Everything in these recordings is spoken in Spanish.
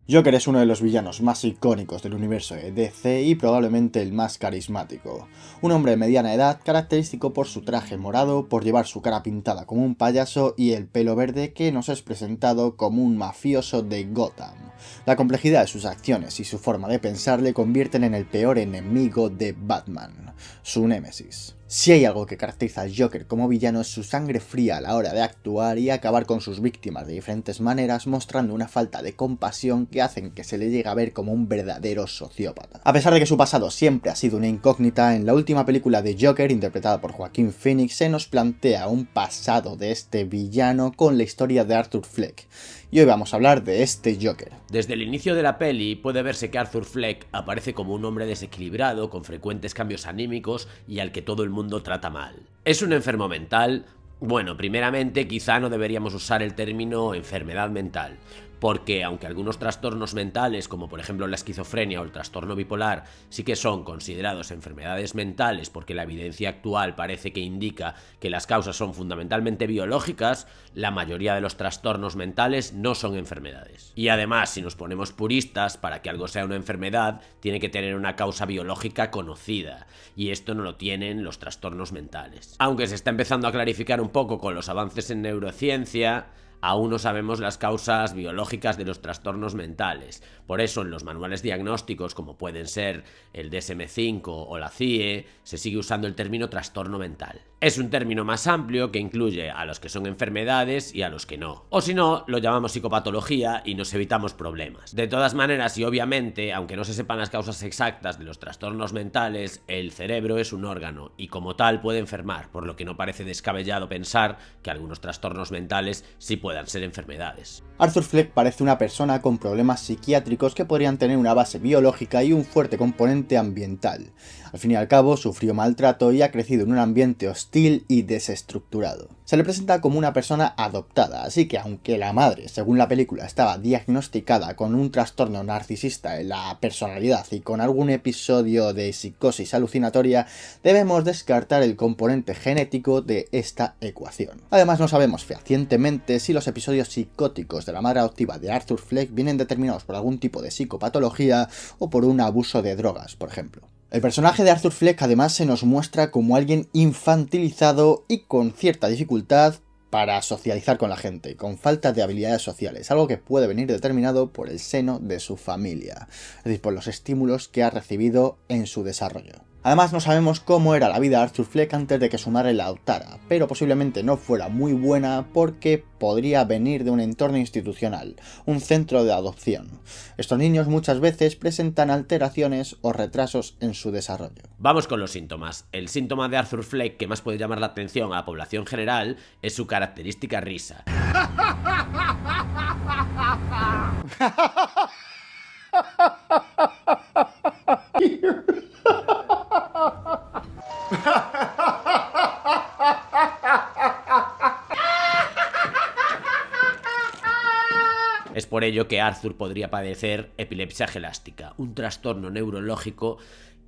Joker es uno de los villanos más icónicos del universo de DC y probablemente el más carismático. Un hombre de mediana edad, característico por su traje morado, por llevar su cara pintada como un payaso y el pelo verde que nos es presentado como un mafioso de Gotham. La complejidad de sus acciones y su forma de pensar le convierten en el peor enemigo de Batman, su némesis. Si hay algo que caracteriza al Joker como villano es su sangre fría a la hora de actuar y acabar con sus víctimas de diferentes maneras, mostrando una falta de compasión que hacen que se le llegue a ver como un verdadero sociópata. A pesar de que su pasado siempre ha sido una incógnita, en la última película de Joker, interpretada por Joaquin Phoenix, se nos plantea un pasado de este villano con la historia de Arthur Fleck. Y hoy vamos a hablar de este Joker. Desde el inicio de la peli puede verse que Arthur Fleck aparece como un hombre desequilibrado, con frecuentes cambios anímicos y al que todo el mundo trata mal. ¿Es un enfermo mental? Bueno, primeramente quizá no deberíamos usar el término enfermedad mental, porque aunque algunos trastornos mentales, como por ejemplo la esquizofrenia o el trastorno bipolar, sí que son considerados enfermedades mentales porque la evidencia actual parece que indica que las causas son fundamentalmente biológicas, la mayoría de los trastornos mentales no son enfermedades. Y además, si nos ponemos puristas, para que algo sea una enfermedad, tiene que tener una causa biológica conocida, y esto no lo tienen los trastornos mentales. Aunque se está empezando a clarificar un poco con los avances en neurociencia, aún no sabemos las causas biológicas de los trastornos mentales. Por eso en los manuales diagnósticos, como pueden ser el DSM-5 o la CIE, se sigue usando el término trastorno mental. Es un término más amplio que incluye a los que son enfermedades y a los que no. O si no, lo llamamos psicopatología y nos evitamos problemas. De todas maneras, y obviamente, aunque no se sepan las causas exactas de los trastornos mentales, el cerebro es un órgano y como tal puede enfermar, por lo que no parece descabellado pensar que algunos trastornos mentales sí puedan ser enfermedades. Arthur Fleck parece una persona con problemas psiquiátricos que podrían tener una base biológica y un fuerte componente ambiental. Al fin y al cabo, sufrió maltrato y ha crecido en un ambiente hostil y desestructurado. Se le presenta como una persona adoptada, así que aunque la madre, según la película, estaba diagnosticada con un trastorno narcisista en la personalidad y con algún episodio de psicosis alucinatoria, debemos descartar el componente genético de esta ecuación. Además, no sabemos fehacientemente si los episodios psicóticos de la madre adoptiva de Arthur Fleck vienen determinados por algún tipo de psicopatología o por un abuso de drogas, por ejemplo. El personaje de Arthur Fleck además se nos muestra como alguien infantilizado y con cierta dificultad para socializar con la gente, con falta de habilidades sociales, algo que puede venir determinado por el seno de su familia, es decir, por los estímulos que ha recibido en su desarrollo. Además, no sabemos cómo era la vida de Arthur Fleck antes de que su madre la adoptara, pero posiblemente no fuera muy buena porque podría venir de un entorno institucional, un centro de adopción. Estos niños muchas veces presentan alteraciones o retrasos en su desarrollo. Vamos con los síntomas. El síntoma de Arthur Fleck que más puede llamar la atención a la población general es su característica risa. Es por ello que Arthur podría padecer epilepsia gelástica, un trastorno neurológico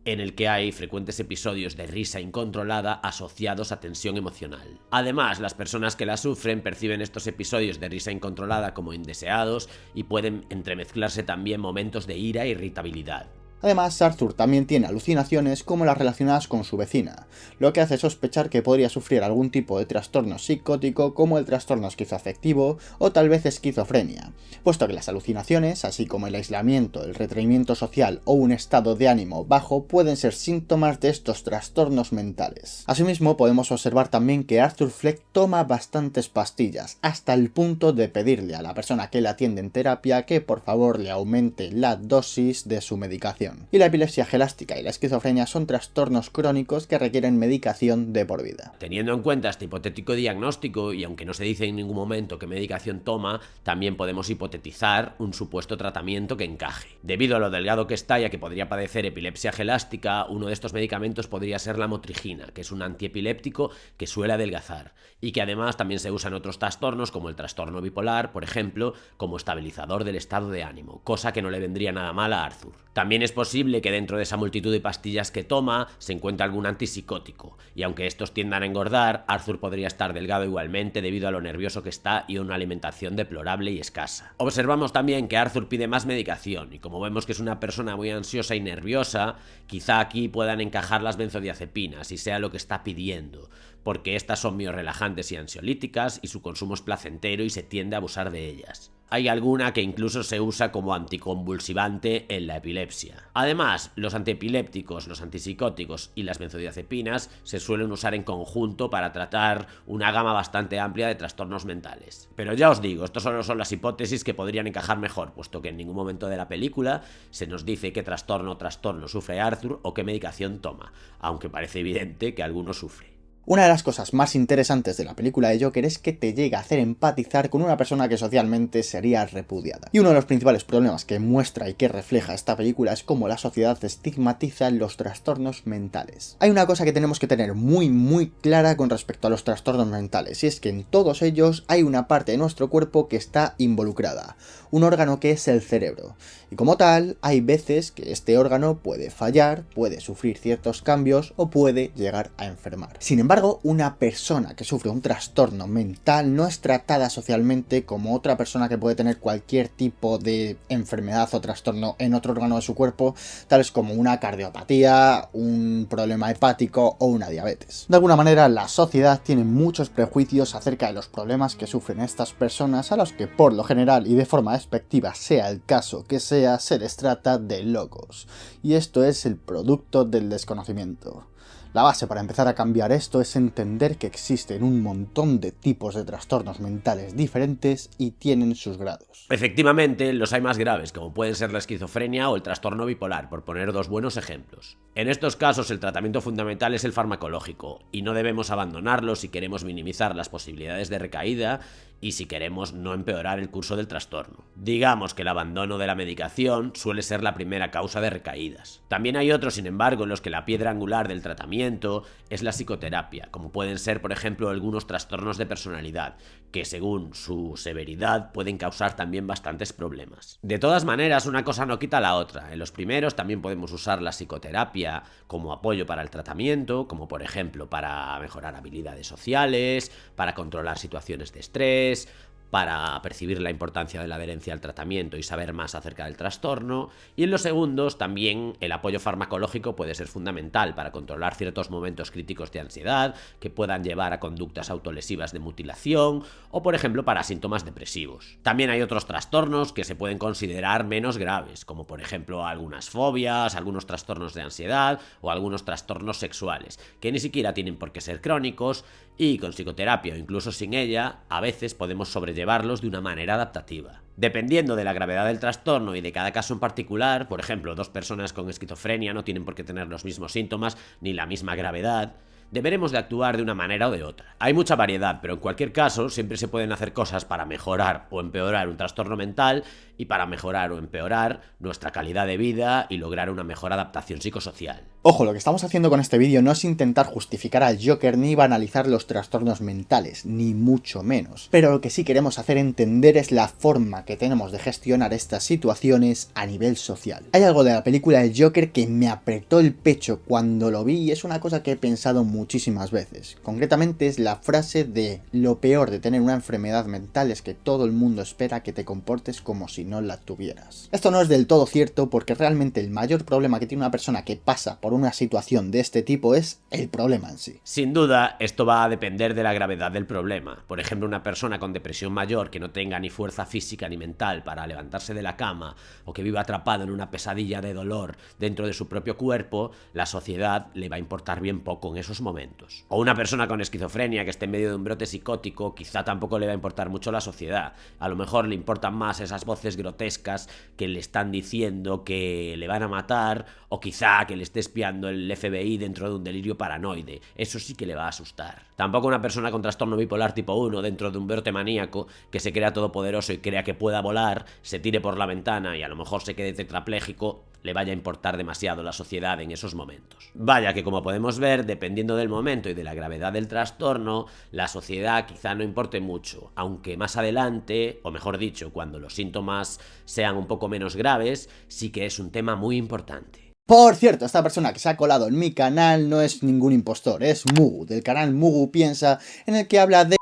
en el que hay frecuentes episodios de risa incontrolada asociados a tensión emocional. Además, las personas que la sufren perciben estos episodios de risa incontrolada como indeseados y pueden entremezclarse también momentos de ira e irritabilidad. Además, Arthur también tiene alucinaciones como las relacionadas con su vecina, lo que hace sospechar que podría sufrir algún tipo de trastorno psicótico como el trastorno esquizoafectivo o tal vez esquizofrenia, puesto que las alucinaciones, así como el aislamiento, el retraimiento social o un estado de ánimo bajo pueden ser síntomas de estos trastornos mentales. Asimismo, podemos observar también que Arthur Fleck toma bastantes pastillas, hasta el punto de pedirle a la persona que le atiende en terapia que por favor le aumente la dosis de su medicación. Y la epilepsia gelástica y la esquizofrenia son trastornos crónicos que requieren medicación de por vida. Teniendo en cuenta este hipotético diagnóstico, y aunque no se dice en ningún momento qué medicación toma, también podemos hipotetizar un supuesto tratamiento que encaje. Debido a lo delgado que está y a que podría padecer epilepsia gelástica, uno de estos medicamentos podría ser la motrigina, que es un antiepiléptico que suele adelgazar, y que además también se usa en otros trastornos como el trastorno bipolar, por ejemplo, como estabilizador del estado de ánimo, cosa que no le vendría nada mal a Arthur. También es posible posible que dentro de esa multitud de pastillas que toma se encuentre algún antipsicótico, y aunque estos tiendan a engordar, Arthur podría estar delgado igualmente debido a lo nervioso que está y a una alimentación deplorable y escasa. Observamos también que Arthur pide más medicación, y como vemos que es una persona muy ansiosa y nerviosa, quizá aquí puedan encajar las benzodiazepinas y sea lo que está pidiendo, porque estas son miorrelajantes y ansiolíticas y su consumo es placentero y se tiende a abusar de ellas. Hay alguna que incluso se usa como anticonvulsivante en la epilepsia. Además, los antiepilépticos, los antipsicóticos y las benzodiazepinas se suelen usar en conjunto para tratar una gama bastante amplia de trastornos mentales. Pero ya os digo, estos solo son las hipótesis que podrían encajar mejor, puesto que en ningún momento de la película se nos dice qué trastorno o trastorno sufre Arthur o qué medicación toma, aunque parece evidente que alguno sufre. Una de las cosas más interesantes de la película de Joker es que te llega a hacer empatizar con una persona que socialmente sería repudiada. Y uno de los principales problemas que muestra y que refleja esta película es cómo la sociedad estigmatiza los trastornos mentales. Hay una cosa que tenemos que tener muy clara con respecto a los trastornos mentales, y es que en todos ellos hay una parte de nuestro cuerpo que está involucrada, un órgano que es el cerebro. Y como tal, hay veces que este órgano puede fallar, puede sufrir ciertos cambios o puede llegar a enfermar. Sin embargo, una persona que sufre un trastorno mental no es tratada socialmente como otra persona que puede tener cualquier tipo de enfermedad o trastorno en otro órgano de su cuerpo, tales como una cardiopatía, un problema hepático o una diabetes. De alguna manera, la sociedad tiene muchos prejuicios acerca de los problemas que sufren estas personas, a los que por lo general y de forma despectiva, sea el caso que sea, se les trata de locos. Y esto es el producto del desconocimiento. La base para empezar a cambiar esto es entender que existen un montón de tipos de trastornos mentales diferentes y tienen sus grados. Efectivamente, los hay más graves, como pueden ser la esquizofrenia o el trastorno bipolar, por poner dos buenos ejemplos. En estos casos, el tratamiento fundamental es el farmacológico, y no debemos abandonarlo si queremos minimizar las posibilidades de recaída y si queremos no empeorar el curso del trastorno. Digamos que el abandono de la medicación suele ser la primera causa de recaídas. También hay otros, sin embargo, en los que la piedra angular del tratamiento es la psicoterapia, como pueden ser, por ejemplo, algunos trastornos de personalidad, que según su severidad pueden causar también bastantes problemas. De todas maneras, una cosa no quita la otra. En los primeros también podemos usar la psicoterapia como apoyo para el tratamiento, como por ejemplo para mejorar habilidades sociales, para controlar situaciones de estrés, para percibir la importancia de la adherencia al tratamiento y saber más acerca del trastorno, y en los segundos también el apoyo farmacológico puede ser fundamental para controlar ciertos momentos críticos de ansiedad que puedan llevar a conductas autolesivas de mutilación o por ejemplo para síntomas depresivos. También hay otros trastornos que se pueden considerar menos graves, como por ejemplo algunas fobias, algunos trastornos de ansiedad o algunos trastornos sexuales, que ni siquiera tienen por qué ser crónicos y con psicoterapia o incluso sin ella a veces podemos sobrellevarlos de una manera adaptativa. Dependiendo de la gravedad del trastorno y de cada caso en particular, por ejemplo, dos personas con esquizofrenia no tienen por qué tener los mismos síntomas ni la misma gravedad, deberemos de actuar de una manera o de otra. Hay mucha variedad, pero en cualquier caso siempre se pueden hacer cosas para mejorar o empeorar un trastorno mental y para mejorar o empeorar nuestra calidad de vida y lograr una mejor adaptación psicosocial. Ojo, lo que estamos haciendo con este vídeo no es intentar justificar al Joker ni banalizar los trastornos mentales, ni mucho menos. Pero lo que sí queremos hacer entender es la forma que tenemos de gestionar estas situaciones a nivel social. Hay algo de la película del Joker que me apretó el pecho cuando lo vi y es una cosa que he pensado muchísimas veces. Concretamente es la frase de: lo peor de tener una enfermedad mental es que todo el mundo espera que te comportes como si no la tuvieras. Esto no es del todo cierto, porque realmente el mayor problema que tiene una persona que pasa por una situación de este tipo es el problema en sí. Sin duda, esto va a depender de la gravedad del problema. Por ejemplo, una persona con depresión mayor que no tenga ni fuerza física ni mental para levantarse de la cama o que viva atrapado en una pesadilla de dolor dentro de su propio cuerpo, la sociedad le va a importar bien poco en esos momentos. O una persona con esquizofrenia que esté en medio de un brote psicótico, quizá tampoco le va a importar mucho la sociedad. A lo mejor le importan más esas voces grotescas que le están diciendo que le van a matar, o quizá que le esté espiando el FBI dentro de un delirio paranoide. Eso sí que le va a asustar. Tampoco una persona con trastorno bipolar tipo 1 dentro de un brote maníaco que se crea todopoderoso y crea que pueda volar, se tire por la ventana y a lo mejor se quede tetrapléjico, le vaya a importar demasiado la sociedad en esos momentos. Vaya que, como podemos ver, dependiendo del momento y de la gravedad del trastorno, la sociedad quizá no importe mucho, aunque más adelante, o mejor dicho, cuando los síntomas sean un poco menos graves, sí que es un tema muy importante. Por cierto, esta persona que se ha colado en mi canal no es ningún impostor, es Mugu, del canal Mugu Piensa, en el que habla de...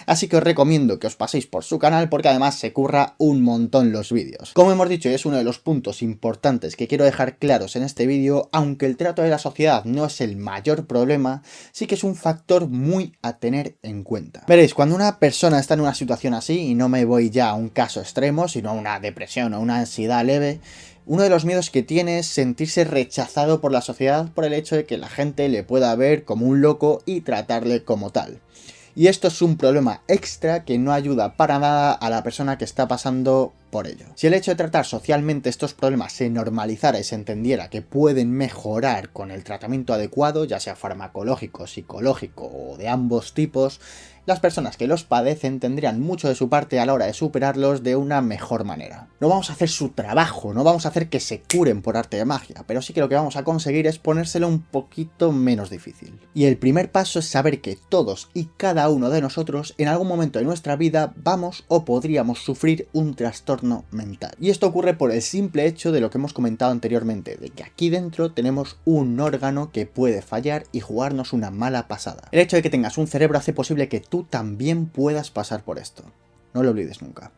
Así que os recomiendo que os paséis por su canal porque además se curra un montón los vídeos. Como hemos dicho, y es uno de los puntos importantes que quiero dejar claros en este vídeo, aunque el trato de la sociedad no es el mayor problema, sí que es un factor muy a tener en cuenta. Veréis, cuando una persona está en una situación así, y no me voy ya a un caso extremo, sino a una depresión o una ansiedad leve, uno de los miedos que tiene es sentirse rechazado por la sociedad por el hecho de que la gente le pueda ver como un loco y tratarle como tal. Y esto es un problema extra que no ayuda para nada a la persona que está pasando por ello. Si el hecho de tratar socialmente estos problemas se normalizara y se entendiera que pueden mejorar con el tratamiento adecuado, ya sea farmacológico, psicológico o de ambos tipos, las personas que los padecen tendrían mucho de su parte a la hora de superarlos de una mejor manera. No vamos a hacer su trabajo, no vamos a hacer que se curen por arte de magia, pero sí que lo que vamos a conseguir es ponérselo un poquito menos difícil. Y el primer paso es saber que todos y cada uno de nosotros en algún momento de nuestra vida vamos o podríamos sufrir un trastorno mental. Y esto ocurre por el simple hecho de lo que hemos comentado anteriormente, de que aquí dentro tenemos un órgano que puede fallar y jugarnos una mala pasada. El hecho de que tengas un cerebro hace posible que tú también puedas pasar por esto. No lo olvides nunca.